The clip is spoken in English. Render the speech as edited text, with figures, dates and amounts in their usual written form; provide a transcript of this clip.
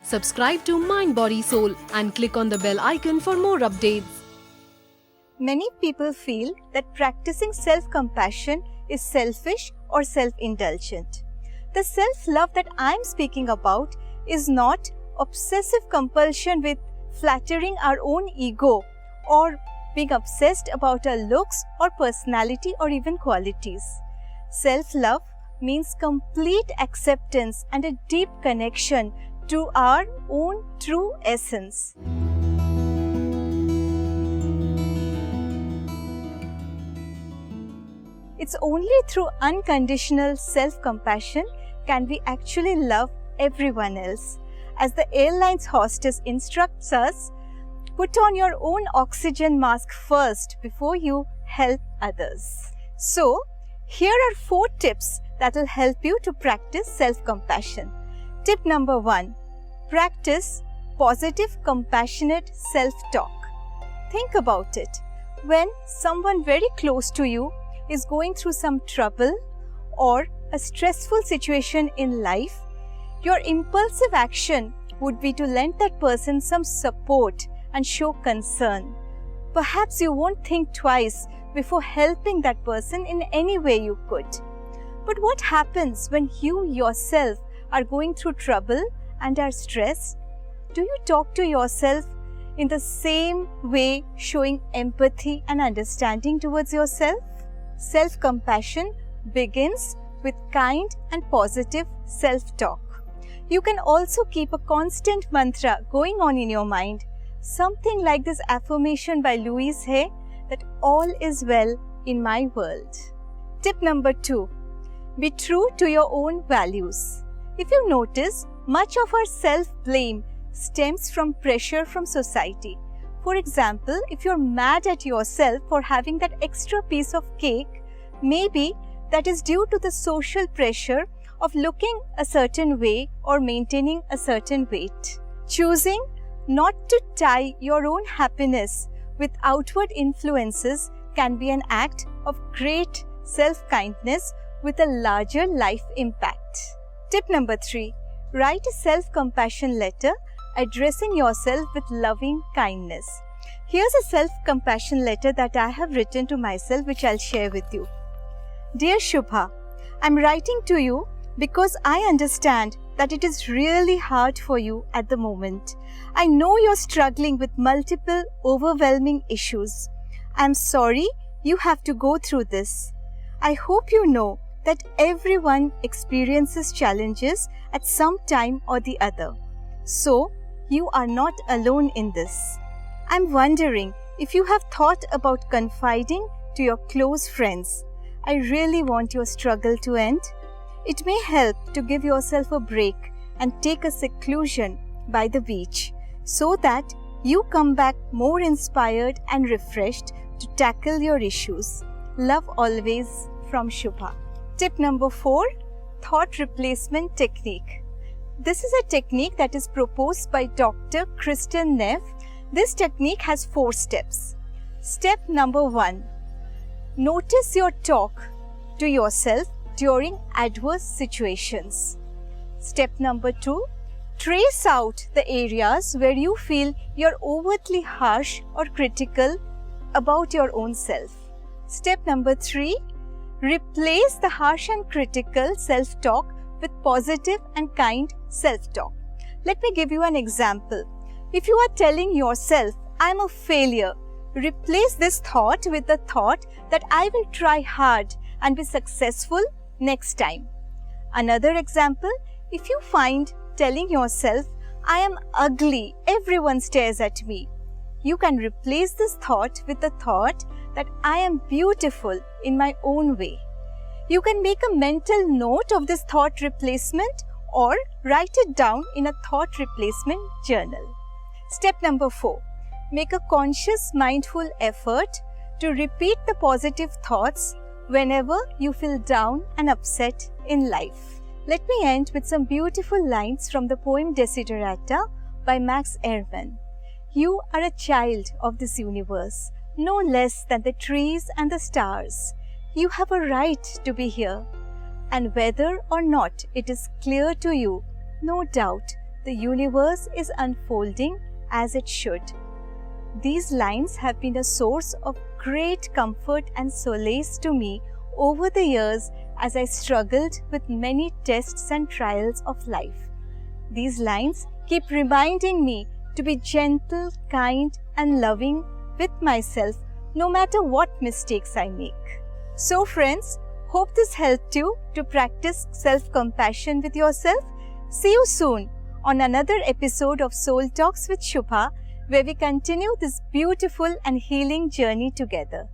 Subscribe to Mind Body Soul and click on the bell icon for more updates. Many people feel that practicing self-compassion is selfish or self-indulgent. The self-love that I'm speaking about is not obsessive compulsion with flattering our own ego or being obsessed about our looks or personality or even qualities. Self-love means complete acceptance and a deep connection to our own true essence. It's only through unconditional self-compassion can we actually love everyone else. As the airline's hostess instructs us, put on your own oxygen mask first before you help others. So, here are 4 tips that will help you to practice self-compassion. Tip number 1. Practice positive, compassionate self-talk. Think about it. When someone very close to you is going through some trouble or a stressful situation in life, your impulsive action would be to lend that person some support and show concern. Perhaps you won't think twice before helping that person in any way you could. But what happens when you yourself are going through trouble and are stressed? Do you talk to yourself in the same way, showing empathy and understanding towards yourself? Self-compassion begins with kind and positive self-talk. You can also keep a constant mantra going on in your mind, something like this affirmation by Louise Hay, that all is well in my world. Tip number 2. Be true to your own values. If you notice, much of our self-blame stems from pressure from society. For example, if you're mad at yourself for having that extra piece of cake, maybe that is due to the social pressure of looking a certain way or maintaining a certain weight. Choosing not to tie your own happiness with outward influences can be an act of great self-kindness with a larger life impact. Tip number 3. Write a self-compassion letter addressing yourself with loving kindness. Here's a self-compassion letter that I have written to myself, which I'll share with you. Dear Shubha, I'm writing to you because I understand that it is really hard for you at the moment. I know you're struggling with multiple overwhelming issues. I'm sorry you have to go through this. I hope you know that everyone experiences challenges at some time or the other. So, you are not alone in this. I'm wondering if you have thought about confiding to your close friends. I really want your struggle to end. It may help to give yourself a break and take a seclusion by the beach so that you come back more inspired and refreshed to tackle your issues. Love always, from Shubha. Tip number 4. Thought replacement technique. This is a technique that is proposed by Dr. Kristen Neff. This technique has 4 steps. Step number 1. Notice your talk to yourself during adverse situations. Step number 2. Trace out the areas where you feel you're overtly harsh or critical about your own self. Step number 3. Replace the harsh and critical self-talk with positive and kind self-talk. Let me give you an example. If you are telling yourself, I'm a failure, replace this thought with the thought that I will try hard and be successful next time. Another example, if you find telling yourself, I am ugly, everyone stares at me, you can replace this thought with the thought that I am beautiful in my own way. You can make a mental note of this thought replacement or write it down in a thought replacement journal. Step number 4. Make a conscious, mindful effort to repeat the positive thoughts whenever you feel down and upset in life. Let me end with some beautiful lines from the poem Desiderata by Max Ehrmann. You are a child of this universe, no less than the trees and the stars. You have a right to be here. And whether or not it is clear to you, no doubt The universe is unfolding as it should. These lines have been a source of great comfort and solace to me over the years as I struggled with many tests and trials of life. These lines keep reminding me to be gentle, kind, and loving with myself no matter what mistakes I make. So friends, hope this helped you to practice self-compassion with yourself. See you soon on another episode of Soul Talks with Shubha, where we continue this beautiful and healing journey together.